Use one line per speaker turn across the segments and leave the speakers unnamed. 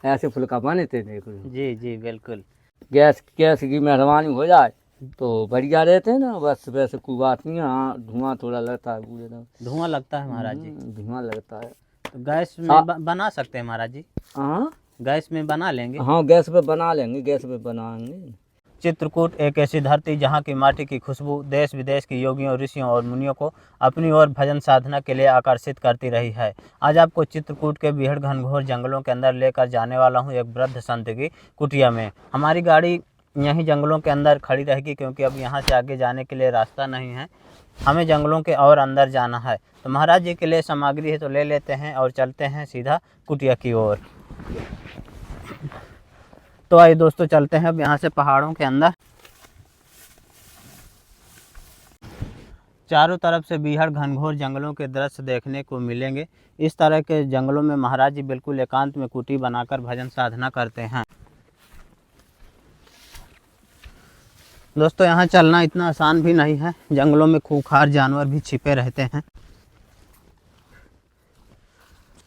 ऐसे फुल्का बनते देखो।
जी जी बिल्कुल।
गैस गैस की मेहरबानी हो जाए तो बढ़िया रहते हैं ना, बस वैसे कोई बात नहीं है। हाँ धुआं थोड़ा लगता है पूरे दिन।
धुआं लगता है महाराज जी?
धुआं लगता है।
तो गैस में बना सकते हैं महाराज जी?
हाँ
गैस में बना लेंगे?
हाँ गैस पे बना लेंगे, गैस पे बनाएंगे।
चित्रकूट एक ऐसी धरती जहाँ की माटी की खुशबू देश विदेश के योगियों, ऋषियों और मुनियों को अपनी ओर भजन साधना के लिए आकर्षित करती रही है। आज आपको चित्रकूट के बीहड़ घनघोर जंगलों के अंदर लेकर जाने वाला हूँ, एक वृद्ध संत की कुटिया में। हमारी गाड़ी यहीं जंगलों के अंदर खड़ी रहेगी, क्योंकि अब यहाँ से आगे जाने के लिए रास्ता नहीं है, हमें जंगलों के और अंदर जाना है। तो महाराज जी के लिए सामग्री है तो ले लेते हैं और चलते हैं सीधा कुटिया की ओर। तो आइए दोस्तों, चलते हैं अब यहाँ से पहाड़ों के अंदर। चारों तरफ से बीहड़ घनघोर जंगलों के दृश्य देखने को मिलेंगे। इस तरह के जंगलों में महाराज जी बिल्कुल एकांत में कुटी बनाकर भजन साधना करते हैं। दोस्तों यहाँ चलना इतना आसान भी नहीं है, जंगलों में खूंखार जानवर भी छिपे रहते हैं।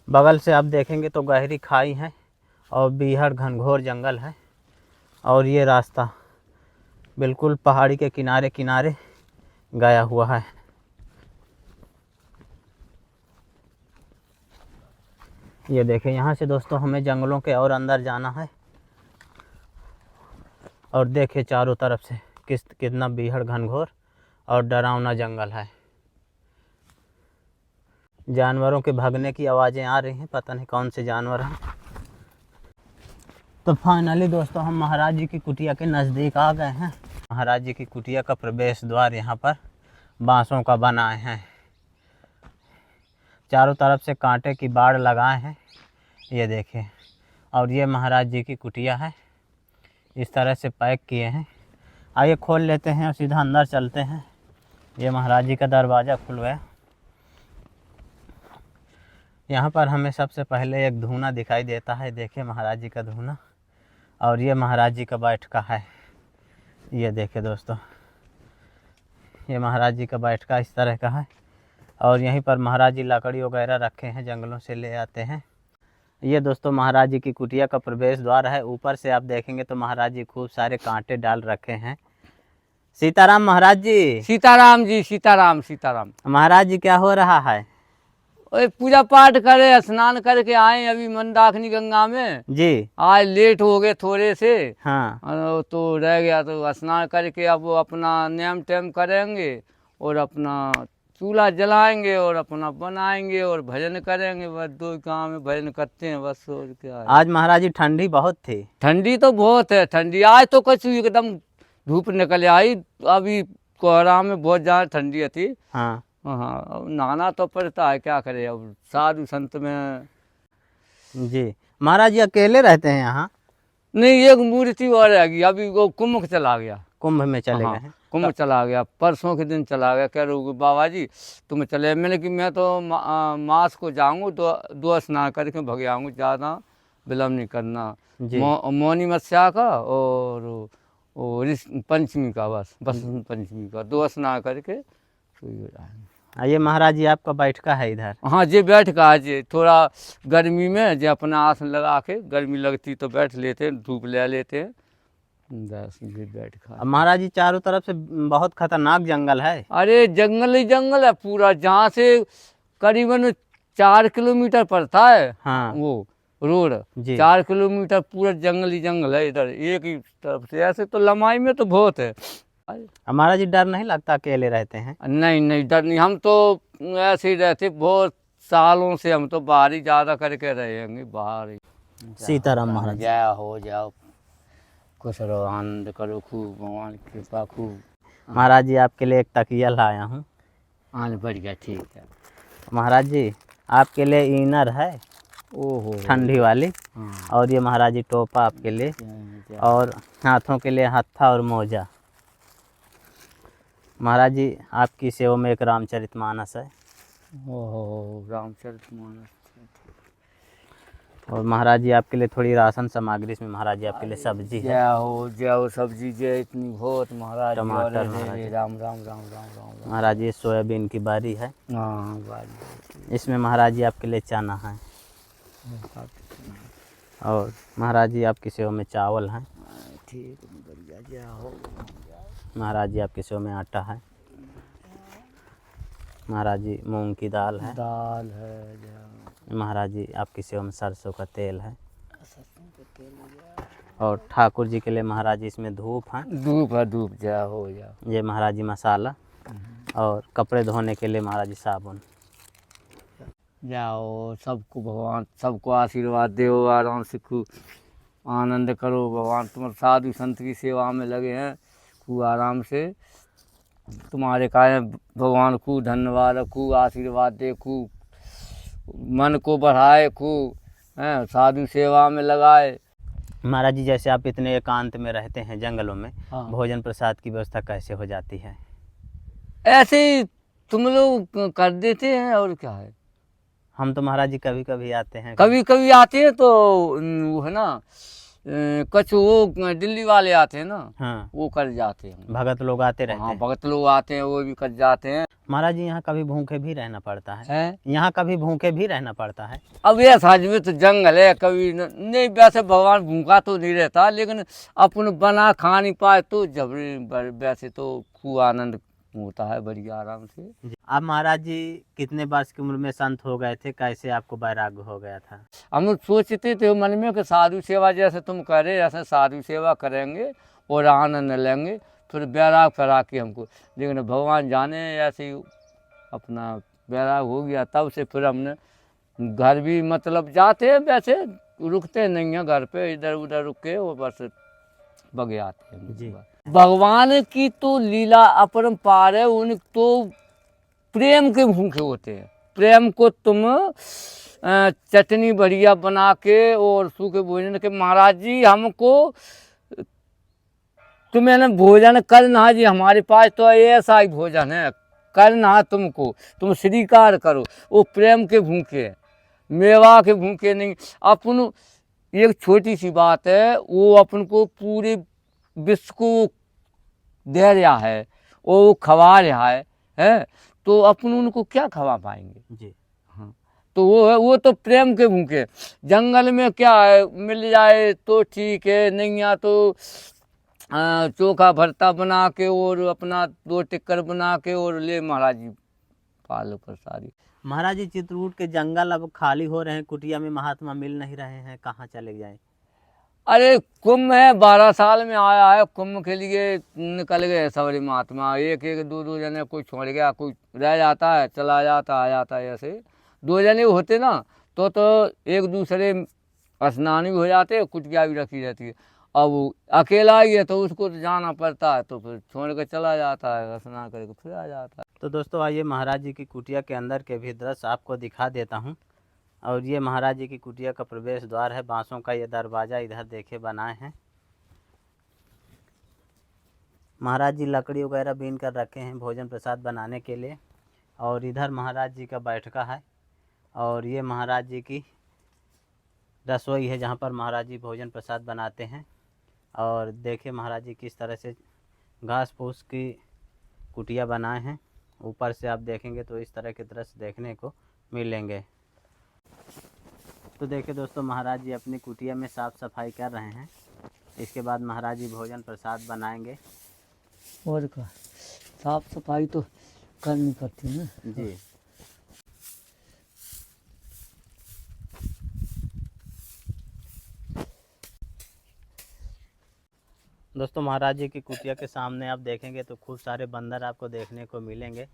बगल से आप देखेंगे तो गहरी खाई है और बीहड़ घनघोर जंगल है, और ये रास्ता बिल्कुल पहाड़ी के किनारे किनारे गया हुआ है। ये देखें, यहाँ से दोस्तों हमें जंगलों के और अंदर जाना है। और देखें चारों तरफ से कितना बीहड़ घनघोर और डरावना जंगल है। जानवरों के भागने की आवाज़ें आ रही हैं, पता नहीं कौन से जानवर हैं। तो फाइनली दोस्तों हम महाराज जी की कुटिया के नज़दीक आ गए हैं। महाराज जी की कुटिया का प्रवेश द्वार यहाँ पर बांसों का बनाए हैं, चारों तरफ से कांटे की बाड़ लगाए हैं, ये देखें। और ये महाराज जी की कुटिया है, इस तरह से पैक किए हैं। आइए खोल लेते हैं और सीधा अंदर चलते हैं। ये महाराज जी का दरवाज़ा खुल गया। यहाँ पर हमें सबसे पहले एक धूना दिखाई देता है, देखिए महाराज जी का धूना। और ये महाराज जी का बैठका है, ये देखें दोस्तों, ये महाराज जी का बैठका इस तरह का है। और यहीं पर महाराज जी लकड़ी वगैरह रखे हैं, जंगलों से ले आते हैं। ये दोस्तों महाराज जी की कुटिया का प्रवेश द्वार है। ऊपर से आप देखेंगे तो महाराज जी खूब सारे कांटे डाल रखे हैं। सीताराम महाराज जी।
सीताराम जी, सीताराम सीताराम।
महाराज जी क्या हो रहा है?
पूजा पाठ करे, स्नान करके आए अभी मंदाकिनी गंगा में
जी।
आज लेट हो गए थोड़े से।
हाँ
तो रह गया, तो स्नान करके अब वो अपना नेम टेम करेंगे और अपना चूल्हा जलाएंगे और अपना बनाएंगे और भजन करेंगे। बस दो काम में भजन करते हैं बस, और क्या है।
आज महाराज जी ठंडी बहुत थी।
ठंडी तो बहुत है, ठंडी आज तो कुछ एकदम धूप निकल आई, अभी कोहरा में बहुत ज़्यादा ठंडी थी।
हाँ
हाँ अब नहाना तो पड़ता है, क्या करे अब साधु संत में।
जी। महाराज जी अकेले रहते हैं यहाँ?
नहीं, एक मूर्ति और रहेगी, अभी वो कुंभ चला गया।
कुंभ में चले गए हैं?
कुंभ चला गया, परसों के दिन चला गया। कह रहे बाबा जी तुम चले, मैंने कि मैं तो मास को जाऊँगा तो दो स्नान करके भग आऊँगा, ज़्यादा विलम्ब नहीं करना। मौनी मत्स्या का और पंचमी का, बस पंचमी का दो स्नान करके तो
ये महाराज जी आपका बैठका है इधर?
हाँ जी बैठका है जी। थोड़ा गर्मी में जो अपना आसन लगा के, गर्मी लगती तो बैठ लेते हैं, धूप ले लेते हैं, बस ये बैठका।
महाराज जी चारों तरफ से बहुत खतरनाक जंगल है।
अरे जंगल ही जंगल है पूरा, जहाँ से करीबन 4 किलोमीटर पड़ता है।
हाँ।
वो रोड 4 किलोमीटर पूरा जंगल ही जंगल है इधर एक ही तरफ से। ऐसे तो लंबाई में तो बहुत है।
हमारा जी डर नहीं लगता अकेले रहते हैं?
नहीं नहीं डर नहीं, हम तो ऐसे ही रहते, बहुत सालों से हम तो बाहर ही ज़्यादा करके रहेंगे, बाहर ही।
सीताराम महाराज।
जय हो जाओ, खुश रहो, आनंद करो खूब, भगवान की कृपा खूब।
महाराज जी आपके लिए एक तकिया लाया हूँ।
हाँ बढ़िया, ठीक है।
महाराज जी आपके लिए इनर है, ओहो ठंडी वाली। और ये महाराज जी टोपा आपके लिए, और हाथों के लिए हत्था और मोजा। महाराज जी आपकी सेवा में एक रामचरितमानस है।
ओहो रामचरितमानस।
और महाराज जी आपके लिए थोड़ी राशन सामग्री, इसमें महाराज जी आपके लिए सब्जी है।
जय हो सब्जी जय इतनी बहुत महाराज।
टमाटर
राम राम राम राम राम।
महाराज जी सोयाबीन की बारी है।
हाँ बारी।
इसमें महाराज जी आपके लिए चना है। और महाराज जी आपकी सेवा में चावल हैं।
ठीक बढ़िया जय हो।
महाराज जी आपकी सेवा में आटा है। महाराज जी मूंग की दाल है।
दाल है जय।
महाराज जी आपकी सेवा में सरसों का तेल है।
सरसों का तेल जय।
और ठाकुर जी के लिए महाराज जी इसमें धूप है।
धूप है धूप जय हो जय।
ये महाराज जी मसाला और कपड़े धोने के लिए महाराज जी साबुन।
जाओ सबको भगवान सबको आशीर्वाद दो, आराम से खूब आनंद करो। भगवान तुम्हारे साधु संत की सेवा में लगे हैं, खूब आराम से तुम्हारे कारण भगवान खूब धन्यवाद, खूब आशीर्वाद दे, खूब मन को बढ़ाए, खूब हैं साधु सेवा में लगाए।
महाराज जी जैसे आप इतने एकांत में रहते हैं जंगलों में,
हाँ।
भोजन प्रसाद की व्यवस्था कैसे हो जाती है?
ऐसे ही तुम लोग कर देते हैं और क्या है।
हम तो महाराज जी कभी कभी आते हैं।
कभी कभी आते हैं तो वो है ना कुछ वो दिल्ली वाले आते हैं ना,
हाँ,
वो कर जाते हैं।
भगत लोग आते रहते
हाँ
हैं।
भगत लोग आते हैं वो भी कर जाते हैं।
महाराज जी यहाँ कभी भूखे भी रहना पड़ता है?
हैं
यहाँ कभी भूखे भी रहना पड़ता है?
अब ये साज में तो जंगल है, कभी नहीं वैसे भगवान भूखा तो नहीं रहता, लेकिन अपन बना खा नहीं पाए तो जबरी वैसे तो खूब आनंद होता है बढ़िया आराम से।
जी। आप महाराज जी कितने वर्ष की उम्र में संत हो गए थे? कैसे आपको वैराग्य हो गया था?
हम लोग सोचते थे मन में कि साधु सेवा जैसे तुम करे ऐसे साधु सेवा करेंगे और आनंद लेंगे, फिर बैराग फरा के हमको, लेकिन भगवान जाने ऐसे ही अपना बैराग हो गया। तब से फिर हमने घर भी मतलब जाते हैं, वैसे रुकते नहीं हैं घर पे, इधर उधर रुक के और बस बगे आते हैं
जी।
भगवान की तो लीला अपरंपार है, उन तो प्रेम के भूखे होते हैं। प्रेम को तुम चटनी बढ़िया बना के और सूखे भोजन के, महाराज जी हमको तुम्हें ना भोजन करना जी, हमारे पास तो ऐसा ही भोजन है करना तुमको, तुम स्वीकार करो। वो प्रेम के भूखे हैं, मेवा के भूखे नहीं। अपन एक छोटी सी बात है, वो अपन को पूरे विश्व को दे रहा है, वो खवा रहा है तो अपन उनको क्या खवा पाएंगे
जी।
हाँ, तो वो है, वो तो प्रेम के भूखे। जंगल में क्या है, मिल जाए तो ठीक है, नहीं या तो चोखा भरता बना के और अपना 2 टिक्कर बना के और ले महाराज जी पालो प्रसादी।
महाराज जी चित्रकूट के जंगल अब खाली हो रहे हैं, कुटिया में महात्मा मिल नहीं रहे हैं, कहाँ चले जाएं?
अरे कुंभ है, 12 साल में आया है, कुंभ के लिए निकल गए सवरी महात्मा, एक एक 2 जने, कोई छोड़ गया, कोई रह जाता है, चला जाता आ जाता है। ऐसे 2 जने होते ना तो एक दूसरे स्नान भी हो जाते, कुटिया भी रखी रहती है। अब वो अकेला ही है तो उसको तो जाना पड़ता है, तो फिर छोड़ कर चला जाता है, स्नान करके फिर आ जाता है।
तो दोस्तों आइए महाराज जी की कुटिया के अंदर के भी दृश्य आपको दिखा देता हूँ। और ये महाराज जी की कुटिया का प्रवेश द्वार है, बांसों का ये दरवाज़ा इधर देखे बनाए हैं। महाराज जी लकड़ी वगैरह बीन कर रखे हैं भोजन प्रसाद बनाने के लिए। और इधर महाराज जी का बैठका है, और ये महाराज जी की रसोई है जहाँ पर महाराज जी भोजन प्रसाद बनाते हैं। और देखिए महाराज जी किस तरह से घास फूस की कुटिया बनाए हैं। ऊपर से आप देखेंगे तो इस तरह के दृश्य देखने को मिलेंगे। तो देखिए दोस्तों महाराज जी अपनी कुटिया में साफ़ सफाई कर रहे हैं। इसके बाद महाराज जी भोजन प्रसाद बनाएंगे।
और क्या साफ सफाई तो करनी पड़ती है ना
जी। दोस्तों महाराज जी की कुटिया के सामने आप देखेंगे तो खूब सारे बंदर आपको देखने को मिलेंगे।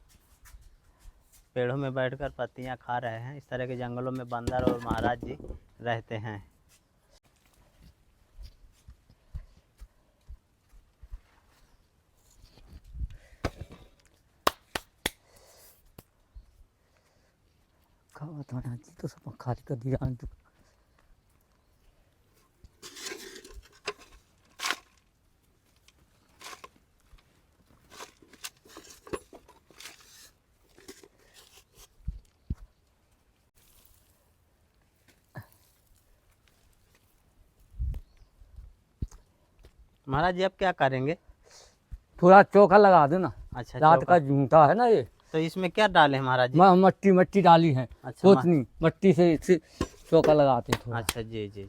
पेड़ों में बैठकर पत्तियां खा रहे हैं। इस तरह के जंगलों में बंदर और महाराज जी रहते हैं।
खावा तो ना जी तो सब खाली कर दिया।
महाराज जी आप क्या करेंगे?
थोड़ा चोखा लगा दो ना।
अच्छा,
रात
चौका।
का जूता है ना ये,
तो इसमें क्या डाले हैं महाराज जी?
मट्टी डाली है,
अच्छा,
सोचनी मट्टी से चोखा लगाते थोड़ा।
अच्छा जी जी जी।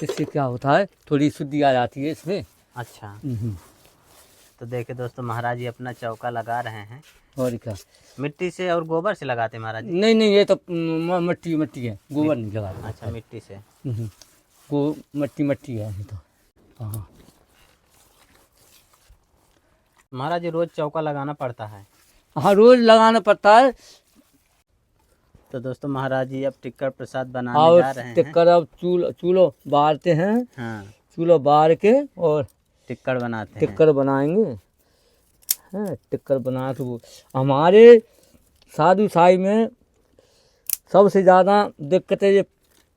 इससे क्या होता है, थोड़ी शुद्धि आ जाती है इसमें।
अच्छा, तो देखिए दोस्तों, महाराज जी अपना चौका लगा रहे हैं।
और क्या।
मिट्टी से और गोबर से लगाते हैं महाराज जी?
नहीं नहीं, ये तो मट्टी मट्टी है, गोबर नहीं लगा।
अच्छा, मिट्टी से।
वो मट्टी मट्टी है ये तो। हाँ
महाराज जी रोज चौका लगाना पड़ता है?
हाँ, रोज लगाना पड़ता है।
तो दोस्तों महाराज जी अब टिक्कर प्रसाद बनाने
और
जा रहे हैं।
टिक्कर अब चूल्हो बारते हैं।
हाँ,
चूल्हो बार के और
टिक्कर बनाते हैं।
टिक्कर बनाएंगे। हैं, टिक्कर बना के वो हमारे साधु साई में सबसे ज़्यादा दिक्कत है ये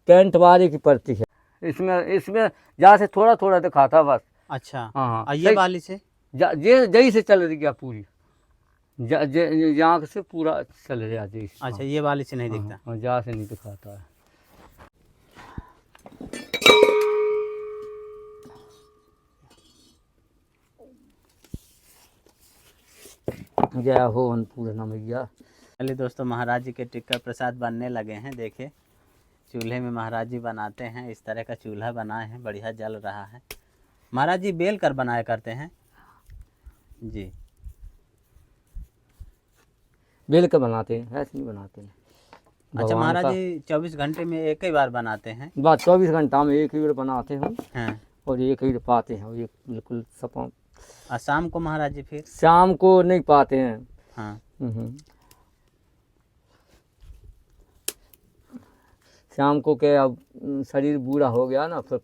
पेंट वाले की पड़ती है। इसमें इसमें जहाँ से थोड़ा थोड़ा दिखाता बस।
अच्छा,
हाँ हाँ,
और ये
सही-
वाली से?
ये जही से चल रही गया पूरी, यहाँ से पूरा चल रहा जी।
अच्छा, ये वाली से नहीं दिखता?
हाँ, जहाँ से नहीं दिखाता है। जय हो अन्नपूर्णा मैया।
चलिए दोस्तों, महाराज जी के टिक्कर प्रसाद बनने लगे हैं। देखिए चूल्हे में महाराज जी बनाते हैं। इस तरह का चूल्हा बनाए हैं, बढ़िया जल रहा है। महाराज जी बेल कर बनाया करते हैं जी?
बेल के बनाते हैं, ऐसे नहीं बनाते हैं।
अच्छा,
भगवान
महाराज
का
जी 24 घंटे में एक ही बार बनाते हैं?
बात 24 घंटा में एक ही बार बनाते हैं
हाँ,
और एक ही बार पाते हैं, और ये बिल्कुल सपा।
और शाम को महाराज जी फिर?
शाम को नहीं पाते हैं।
हाँ,
शाम को क्या, अब शरीर बूढ़ा हो गया ना, फिर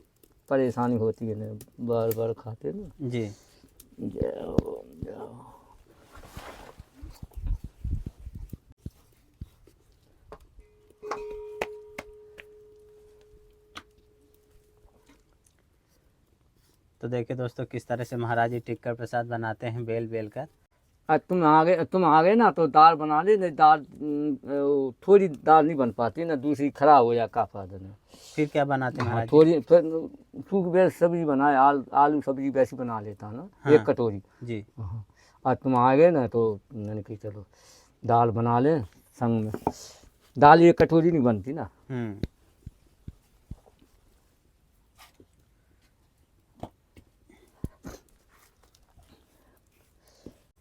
परेशानी होती है ना, बार बार खाते ना।
जी।
जय हो, जय हो।
तो देखिए दोस्तों, किस तरह से महाराज जी टिक्कर प्रसाद बनाते हैं बेल बेल कर।
तुम आ गए ना, तो दाल बना ले। नहीं दाल थोड़ी दाल नहीं बन पाती ना, दूसरी खराब हो जाए, का फायदा नहीं।
फिर क्या बनाते हैं
हाँ,
महाराज जी?
थोड़ी फिर सूख वैसे सब्जी बनाए, आलू सब्जी वैसी बना लेता ना।
हाँ।
1 कटोरी।
जी।
हाँ, आज तुम आ गए ना, तो मैंने कही चलो दाल बना लें संग में। दाल 1 कटोरी नहीं बनती ना।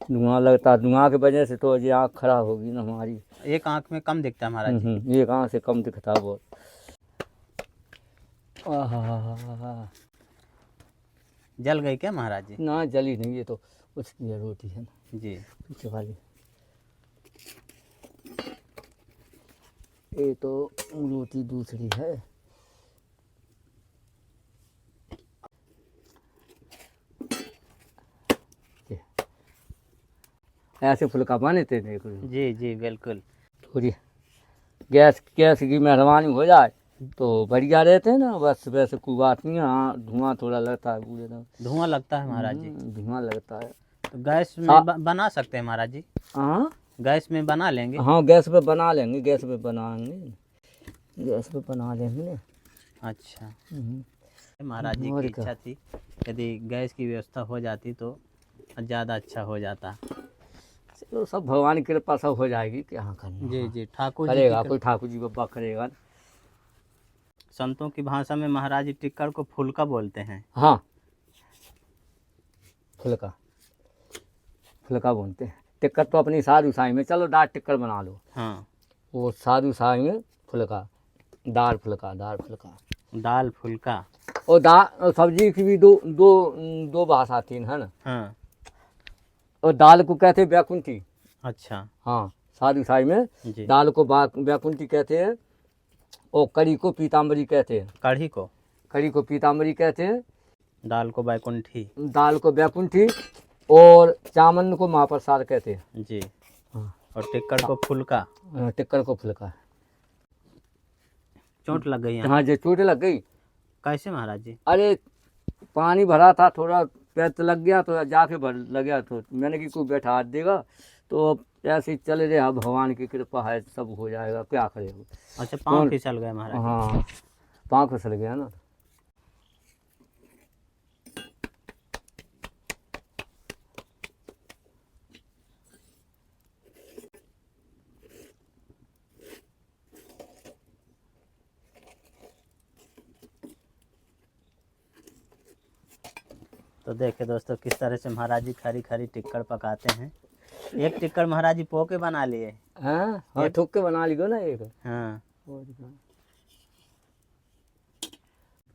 धुआं लगता, धुआं की वजह से तो ये आँख खराब होगी ना हमारी।
एक आंख में कम दिखता है महाराज जी?
एक आँख से कम दिखता बहुत। आहा,
जल गई क्या महाराज जी?
ना जली नहीं, ये तो उसकी है, रोटी है ना
जी।
पीछे वाली। ये तो रोटी दूसरी है। ऐसे फुल्का बनते देखो।
जी जी बिल्कुल।
थोड़ी गैस गैस की मेहरबानी हो जाए तो बढ़िया रहते हैं ना, बस वैसे कोई बात नहीं है। हाँ, धुआं थोड़ा लगता है पूरे दिन।
धुआं लगता है महाराज जी?
धुआं लगता है।
तो गैस में बना सकते हैं महाराज जी?
हाँ
गैस में बना लेंगे?
हाँ, गैस पे बना लेंगे, गैस पे बनाएंगे, गैस पे बना लेंगे ना।
अच्छा, महाराज जी की इच्छा थी, यदि गैस की व्यवस्था हो जाती तो ज़्यादा अच्छा हो जाता।
चलो, सब भगवान की कृपा सब हो जाएगी, क्या करना।
जी जी, ठाकुर जी
करेगा कोई, ठाकुर जी बाबा करेगा।
संतों की भाषा में महाराज जी टिक्कर को फुल्का बोलते हैं।
हाँ, फुल्का फुल्का बोलते हैं। टिक्कर तो अपनी साधु साई में, चलो दाल टिक्कर बना लो।
हाँ,
वो साधु साई में फुल्का, दाल फुल्का, दाल फुल्का,
दाल फुल्का।
और दाल सब्जी की भी दो दो दो भाषा तीन है ना।
हाँ,
और दाल को कहते हैं बैकुंठी।
अच्छा।
हाँ, साधु साई में
जी।
दाल को बैकुंठी कहते हैं, और कड़ी को पीताम्बरी कहते हैं।
कढ़ी
को पीताम्बरी कहते हैं,
दाल को बैकुंठी,
दाल को बैकुंठी, और चावल को महाप्रसाद कहते हैं।
जी।
हाँ,
और टिक्कर को फुल्का।
टिक्कर को फुल्का।
चोट लग गई यहाँ?
हाँ जी, चोट लग गई।
कैसे महाराज जी?
अरे पानी भरा था, थोड़ा पैर तो लग गया, तो जाके भर लग गया, तो मैंने कि कोई बैठा देगा, तो अब ऐसे ही चले रहे। अब भगवान की कृपा है, सब हो जाएगा, क्या करेगा।
अच्छा, पाँव फिसल गए महाराज?
हाँ, पाँव फिसल गया ना।
तो देखिए दोस्तों किस तरह से महाराज जी खरी खरी टिक्कड़ पकाते हैं। एक टिक्कड़ महाराज जी पो के बना लिए।
हाँ हाँ, ठोक के बना लियो ना एक।
हाँ।
और क्या।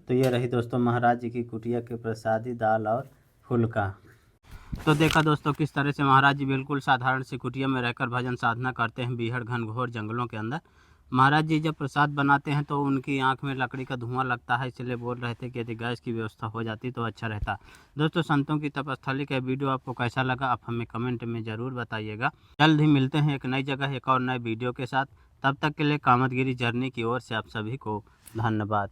तो ये रही दोस्तों महाराज जी की कुटिया के प्रसादी दाल और फुल्का। तो देखा दोस्तों किस तरह से महाराज जी बिल्कुल साधारण सी कुटिया में रहकर भजन साधना करते हैं बीहड़ घनघोर जंगलों के अंदर। महाराज जी जब प्रसाद बनाते हैं तो उनकी आंख में लकड़ी का धुआं लगता है, इसलिए बोल रहे थे कि यदि गैस की व्यवस्था हो जाती तो अच्छा रहता। दोस्तों संतों की तपस्थली का वीडियो आपको कैसा लगा आप हमें कमेंट में ज़रूर बताइएगा। जल्द ही मिलते हैं एक नई जगह एक और नए वीडियो के साथ। तब तक के लिए कामतगिरी जर्नी की ओर से आप सभी को धन्यवाद।